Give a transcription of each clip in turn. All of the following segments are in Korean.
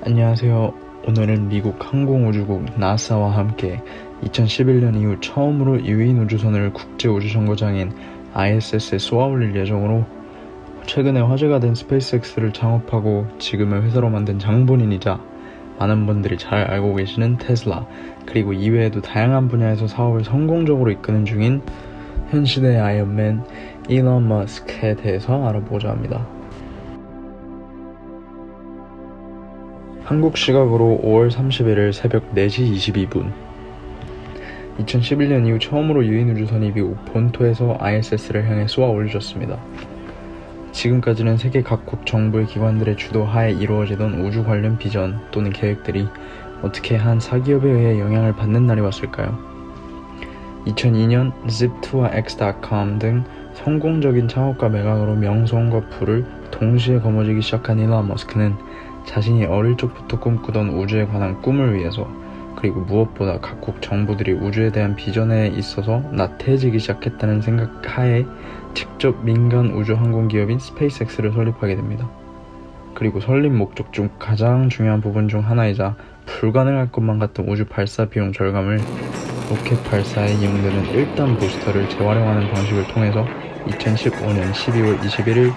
안녕하세요. 오늘은 미국 항공우주국 나사와 함께 2011년 이후 처음으로 유인 우주선을 국제우주정거장인 ISS에 쏘아 올릴 예정으로 최근에 화제가 된 스페이스X를 창업하고 지금의 회사로 만든 장본인이자 많은 분들이 잘 알고 계시는 테슬라, 그리고 이외에도 다양한 분야에서 사업을 성공적으로 이끄는 중인 현 시대의 아이언맨 일론 머스크에 대해서 알아보고자 합니다. 한국 시각으로 5월 31일 새벽 4시 22분 2011년 이후 처음으로 유인 우주선이 미국 본토에서 ISS를 향해 쏘아 올려졌습니다. 지금까지는 세계 각국 정부의 기관들의 주도하에 이루어지던 우주 관련 비전 또는 계획들이 어떻게 한 사기업에 의해 영향을 받는 날이 왔을까요? 2002년 Zip2와 X.com 등 성공적인 창업과 매각으로 명성과 부를 동시에 거머쥐기 시작한 일론 머스크는 자신이 어릴 적부터 꿈꾸던 우주에 관한 꿈을 위해서, 그리고 무엇보다 각국 정부들이 우주에 대한 비전에 있어서 나태해지기 시작했다는 생각하에 직접 민간 우주 항공 기업인 스페이스X를 설립하게 됩니다. 그리고 설립 목적 중 가장 중요한 부분 중 하나이자 불가능할 것만 같은 우주 발사 비용 절감을 로켓 발사에 이용되는 1단 부스터를 재활용하는 방식을 통해서 2015년 12월 21일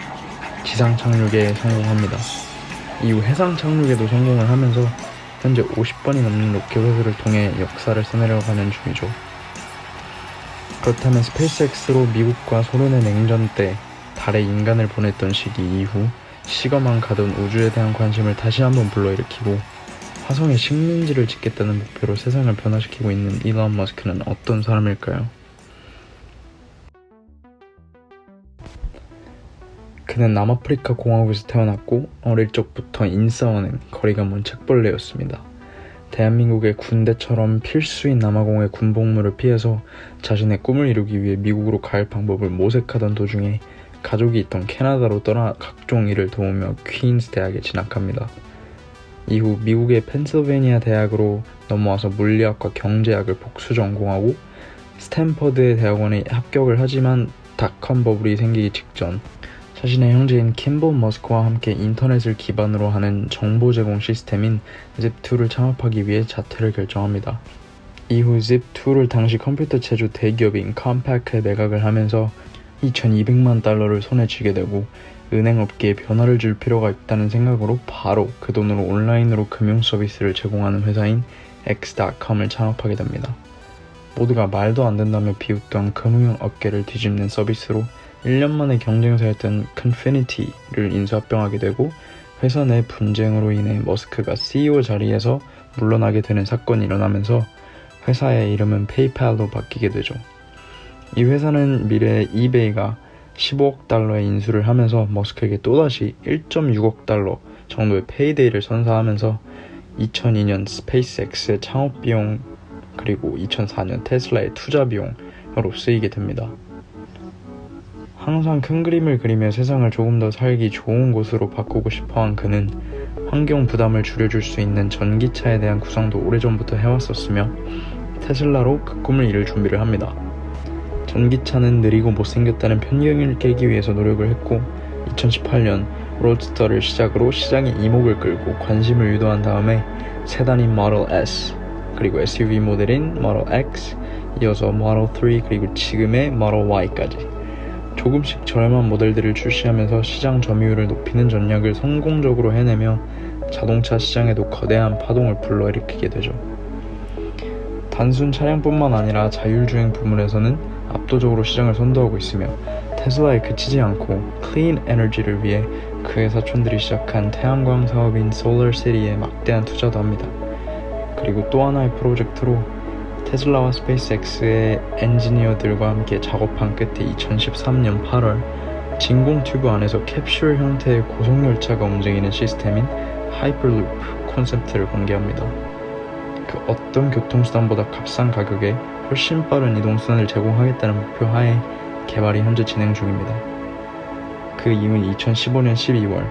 지상 착륙에 성공합니다. 이후 해상 착륙에도 성공을 하면서 현재 50번이 넘는 로켓 회수를 통해 역사를 써내려가는 중이죠. 그렇다면 스페이스X로 미국과 소련의 냉전 때 달에 인간을 보냈던 시기 이후 시가만 가던 우주에 대한 관심을 다시 한번 불러일으키고 화성에 식민지를 짓겠다는 목표로 세상을 변화시키고 있는 일론 머스크는 어떤 사람일까요? 그는 남아프리카 공화국에서 태어났고 어릴 적부터 인싸와 거리가 먼 책벌레였습니다. 대한민국의 군대처럼 필수인 남아공의 군복무를 피해서 자신의 꿈을 이루기 위해 미국으로 갈 방법을 모색하던 도중에 가족이 있던 캐나다로 떠나 각종 일을 도우며 퀸스 대학에 진학합니다. 이후 미국의 펜실베니아 대학으로 넘어와서 물리학과 경제학을 복수 전공하고 스탠퍼드의 대학원에 합격을 하지만 닷컴 버블이 생기기 직전 자신의 형제인 킴볼 머스크와 함께 인터넷을 기반으로 하는 정보 제공 시스템인 Zip2를 창업하기 위해 자퇴를 결정합니다. 이후 Zip2를 당시 컴퓨터 제조 대기업인 컴팩트에 매각을 하면서 2,200만 달러를 손에 쥐게 되고 은행업계에 변화를 줄 필요가 있다는 생각으로 바로 그 돈으로 온라인으로 금융 서비스를 제공하는 회사인 X.com을 창업하게 됩니다. 모두가 말도 안 된다며 비웃던 금융업계를 뒤집는 서비스로 1년 만에 경쟁사였던 Confinity를 인수합병하게 되고 회사 내 분쟁으로 인해 머스크가 CEO 자리에서 물러나게 되는 사건이 일어나면서 회사의 이름은 페이팔로 바뀌게 되죠. 이 회사는 미래의 이베이가 15억 달러의 인수를 하면서 머스크에게 또다시 1.6억 달러 정도의 페이데이를 선사하면서 2002년 스페이스X의 창업 비용 그리고 2004년 테슬라의 투자 비용으로 쓰이게 됩니다. 항상 큰 그림을 그리며 세상을 조금 더 살기 좋은 곳으로 바꾸고 싶어한 그는 환경 부담을 줄여줄 수 있는 전기차에 대한 구상도 오래전부터 해왔었으며 테슬라로 그 꿈을 이룰 준비를 합니다. 전기차는 느리고 못생겼다는 편견을 깨기 위해서 노력을 했고 2018년 로드스터를 시작으로 시장의 이목을 끌고 관심을 유도한 다음에 세단인 모델 S, 그리고 SUV 모델인 모델 X, 이어서 모델 3 그리고 지금의 모델 Y까지 조금씩 저렴한 모델들을 출시하면서 시장 점유율을 높이는 전략을 성공적으로 해내며 자동차 시장에도 거대한 파동을 불러일으키게 되죠. 단순 차량뿐만 아니라 자율주행 부문에서는 압도적으로 시장을 선도하고 있으며 테슬라에 그치지 않고 클린 에너지를 위해 그의 사촌들이 시작한 태양광 사업인 솔러시티에 막대한 투자도 합니다. 그리고 또 하나의 프로젝트로 테슬라와 스페이스X의 엔지니어들과 함께 작업한 끝에 2013년 8월 진공 튜브 안에서 캡슐 형태의 고속열차가 움직이는 시스템인 하이퍼루프 콘셉트를 공개합니다. 그 어떤 교통수단보다 값싼 가격에 훨씬 빠른 이동수단을 제공하겠다는 목표 하에 개발이 현재 진행 중입니다. 그 이후인 2015년 12월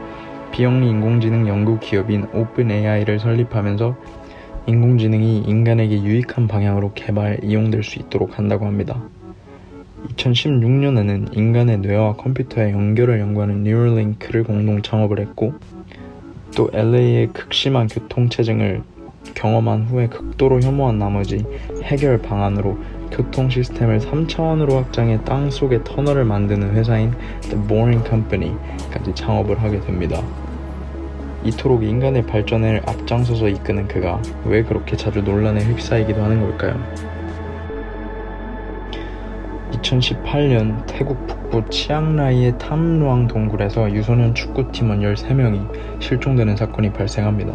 비영리 인공지능 연구 기업인 오픈AI를 설립하면서 인공지능이 인간에게 유익한 방향으로 개발, 이용될 수 있도록 한다고 합니다. 2016년에는 인간의 뇌와 컴퓨터의 연결을 연구하는 뉴럴링크를 공동 창업을 했고 또 LA의 극심한 교통체증을 경험한 후에 극도로 혐오한 나머지 해결 방안으로 교통 시스템을 3차원으로 확장해 땅속에 터널을 만드는 회사인 The Boring Company까지 창업을 하게 됩니다. 이토록 인간의 발전을 앞장서서 이끄는 그가 왜 그렇게 자주 논란에 휩싸이기도 하는 걸까요? 2018년 태국 북부 치앙라이의 탐루앙 동굴에서 유소년 축구팀원 13명이 실종되는 사건이 발생합니다.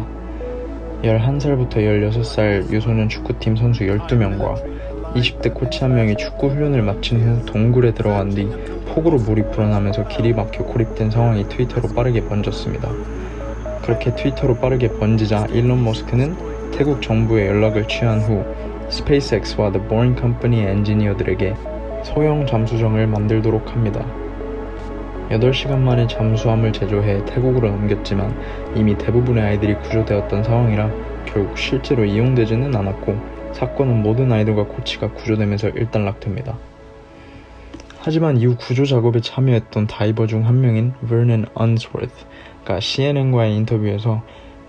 11살부터 16살 유소년 축구팀 선수 12명과 20대 코치 1명이 축구 훈련을 마친 후 동굴에 들어간 뒤 폭우로 물이 불어나면서 길이 막혀 고립된 상황이 트위터로 빠르게 번졌습니다. 그렇게 트위터로 빠르게 번지자 일론 머스크는 태국 정부에 연락을 취한 후 스페이스X와 The Boring Company의 엔지니어들에게 소형 잠수정을 만들도록 합니다. 8시간 만에 잠수함을 제조해 태국으로 넘겼지만 이미 대부분의 아이들이 구조되었던 상황이라 결국 실제로 이용되지는 않았고 사건은 모든 아이들과 코치가 구조되면서 일단락됩니다. 하지만 이후 구조 작업에 참여했던 다이버 중 한 명인 Vernon Unsworth가 CNN과의 인터뷰에서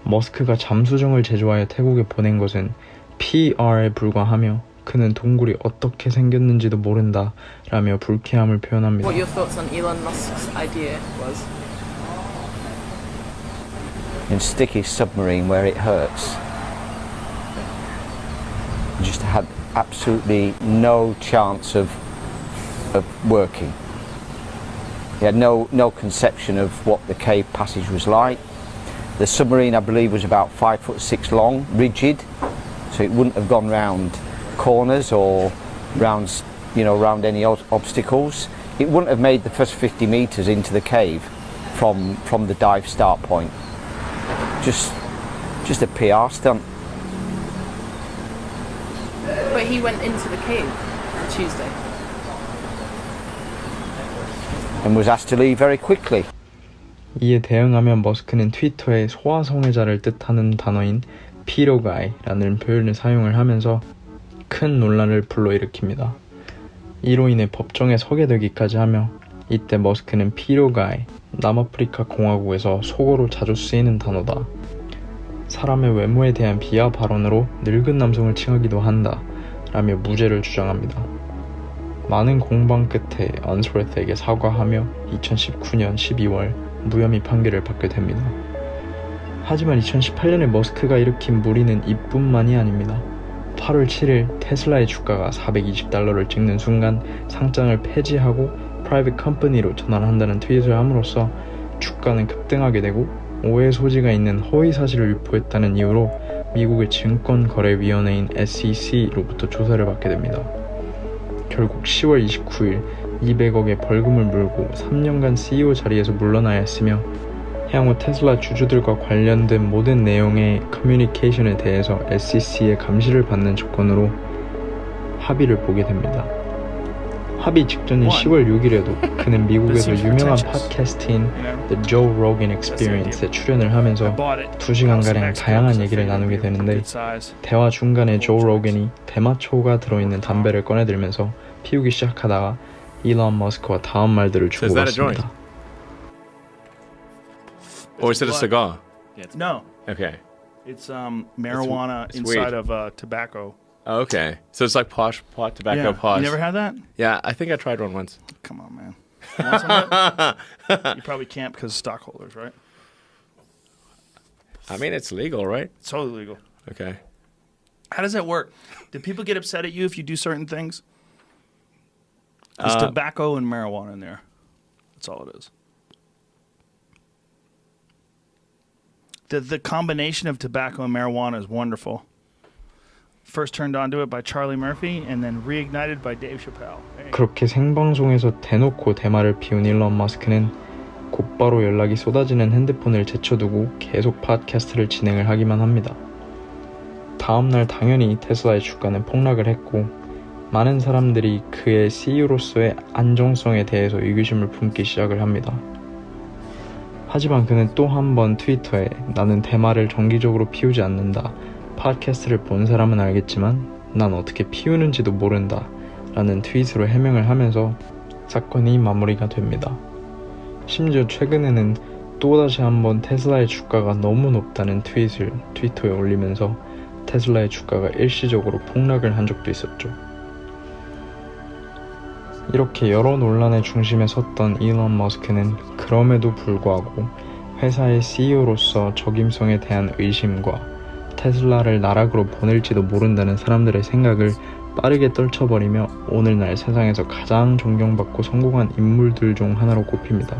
머스크가 잠수정을 제조하여 태국에 보낸 것은 PR에 불과하며 그는 동굴이 어떻게 생겼는지도 모른다 라며 불쾌함을 표현합니다. What your thoughts on Elon Musk's idea was? And stick his submarine where it hurts. Just had absolutely no chance of working. He had no conception of what the cave passage was like. The submarine, I believe, was about 5'6" long, rigid, so it wouldn't have gone round corners or round any obstacles. It wouldn't have made the first 50 meters into the cave from the dive start point. Just a PR stunt. But he went into the cave on Tuesday. And was asked to leave very quickly. 이에 대응하며 머스크는 트위터에 소아성애자를 뜻하는 단어인 피로가이라는 표현을 사용을 하면서 큰 논란을 불러일으킵니다. 이로 인해 법정에 서게 되기까지 하며 이때 머스크는 피로가이, 남아프리카 공화국에서 속어로 자주 쓰이는 단어다. 사람의 외모에 대한 비하 발언으로 늙은 남성을 칭하기도 한다 라며 무죄를 주장합니다. 많은 공방 끝에 언스워스에게 사과하며 2019년 12월 무혐의 판결을 받게 됩니다. 하지만 2018년에 머스크가 일으킨 무리는 이뿐만이 아닙니다. 8월 7일 테슬라의 주가가 $420를 찍는 순간 상장을 폐지하고 프라이빗 컴퍼니로 전환한다는 트윗을 함으로써 주가는 급등하게 되고 오해 소지가 있는 허위 사실을 유포했다는 이유로 미국의 증권거래위원회인 SEC로부터 조사를 받게 됩니다. 결국 10월 29일 200억의 벌금을 물고 3년간 CEO 자리에서 물러나야 했으며 향후 테슬라 주주들과 관련된 모든 내용의 커뮤니케이션에 대해서 SEC의 감시를 받는 조건으로 합의를 보게 됩니다. 합의 직전인 10월 6일에도 그는 미국에서 유명한 팟캐스트인 The Joe Rogan Experience에 출연을 하면서 2시간가량 다양한 얘기를 나누게 되는데 대화 중간에 조 로겐이 대마초가 들어있는 담배를 꺼내들면서 피우기 시작하다가 일론 머스크와 다음 말들을 주고받습니다. Or is it a cigar? No, Okay. it's marijuana It's inside weed. of tobacco. Oh, okay. So it's like pot tobacco Yeah, posh. you never had that? Yeah, I think I tried one once. Come on, man. You want some of that? You probably can't because of stockholders, right? I mean, it's legal, right? It's totally legal. Okay. How does that work? Do people get upset at you if you do certain things? There's tobacco and marijuana in there. That's all it is. The combination of tobacco and marijuana is wonderful. First turned onto it by Charlie Murphy and then reignited by Dave Chappelle. Hey. 그렇게 생방송에서 대놓고 대마를 피운 일론 머스크는 곧바로 연락이 쏟아지는 핸드폰을 제쳐두고 계속 팟캐스트를 진행을 하기만 합니다. 다음날 당연히 테슬라의 주가는 폭락을 했고 많은 사람들이 그의 CEO로서의 안정성에 대해서 의구심을 품기 시작을 합니다. 하지만 그는 또 한 번 트위터에 나는 대마를 정기적으로 피우지 않는다. 팟캐스트를 본 사람은 알겠지만 난 어떻게 피우는지도 모른다 라는 트윗으로 해명을 하면서 사건이 마무리가 됩니다. 심지어 최근에는 또다시 한번 테슬라의 주가가 너무 높다는 트윗을 트위터에 올리면서 테슬라의 주가가 일시적으로 폭락을 한 적도 있었죠. 이렇게 여러 논란의 중심에 섰던 일론 머스크는 그럼에도 불구하고 회사의 CEO로서 적임성에 대한 의심과 테슬라를 나락으로 보낼지도 모른다는 사람들의 생각을 빠르게 떨쳐버리며 오늘날 세상에서 가장 존경받고 성공한 인물들 중 하나로 꼽힙니다.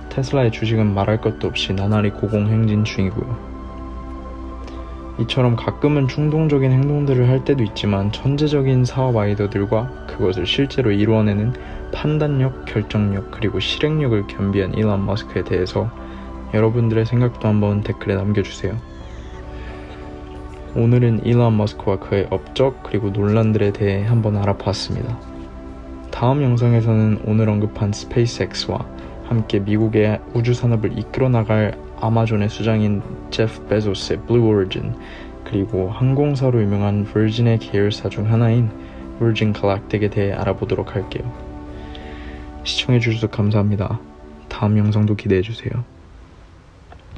테슬라의 주식은 말할 것도 없이 나날이 고공행진 중이고요. 이처럼 가끔은 충동적인 행동들을 할 때도 있지만 천재적인 사업 아이디어들과 그것을 실제로 이루어내는 판단력, 결정력, 그리고 실행력을 겸비한 일론 머스크에 대해서 여러분들의 생각도 한번 댓글에 남겨주세요. 오늘은 일론 머스크와 그의 업적 그리고 논란들에 대해 한번 알아봤습니다. 다음 영상에서는 오늘 언급한 스페이스X와 함께 미국의 우주산업을 이끌어 나갈 아마존의 수장인 제프 베조스의 블루 오리진, 그리고 항공사로 유명한 버진의 계열사 중 하나인 버진 갈랙틱에 대해 알아보도록 할게요. 시청해주셔서 감사합니다. 다음 영상도 기대해주세요.